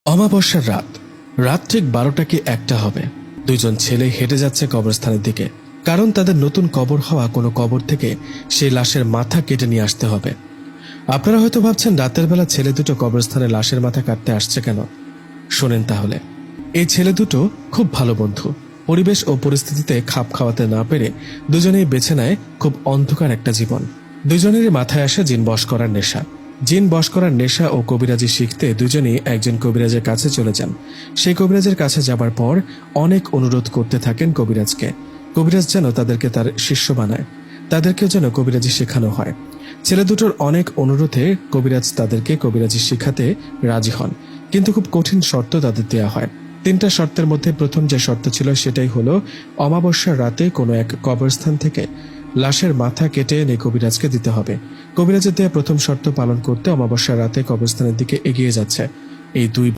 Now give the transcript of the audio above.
অমাবস্যার রাত। রাত ঠিক 12টা কি 1টা হবে। দুইজন ছেলে হেঁটে যাচ্ছে কবরস্থানের দিকে, কারণ তাদের নতুন কবর হওয়া কোনো কবর থেকে সেই লাশের মাথা কেটে নিয়ে আসতে হবে। আপনারা হয়তো ভাবছেন রাতের বেলা ছেলে দুটো কবরস্থানে লাশের মাথা কাটতে আসছে কেন। শোনেন তাহলে। এই ছেলে দুটো খুব ভালো বন্ধু। পরিবেশ ও পরিস্থিতিতে খাপ খাওয়াতে না পেরে দুজনেই বেছে নেয় খুব অন্ধকার একটা জীবন। দুজনেরই মাথায় আসে জিন বশ করার নেশা। জিন বশ করার নেশা ও কবিরাজি শিখতে দুজনেই একজন কবিরাজের কাছে চলে যান। সেই কবিরাজের কাছে যাবার পর অনেক অনুরোধ করতে থাকেন কবিরাজকে। কবিরাজ যেন তাদেরকে তার শিষ্য বানায়, তাদেরকেও যেন কবিরাজি শেখানো হয়। ছেলে দুটোর অনেক অনুরোধে কবিরাজ তাদেরকে কবিরাজি শিখাতে রাজি হন, কিন্তু খুব কঠিন শর্ত তাদের দেয়া হয়। 3টা শর্তের মধ্যে প্রথম যে শর্ত ছিল সেটাই হলো অমাবস্যার রাতে কোনো এক কবরস্থান থেকে লাশের মাথা কেটে এনে কবিরাজকে দিতে হবে। কবিরাজের দেয়া প্রথম শর্ত পালন করতে অমাবস্যার রাতে কবরস্থানের দিকে এগিয়ে যাচ্ছে এই দুই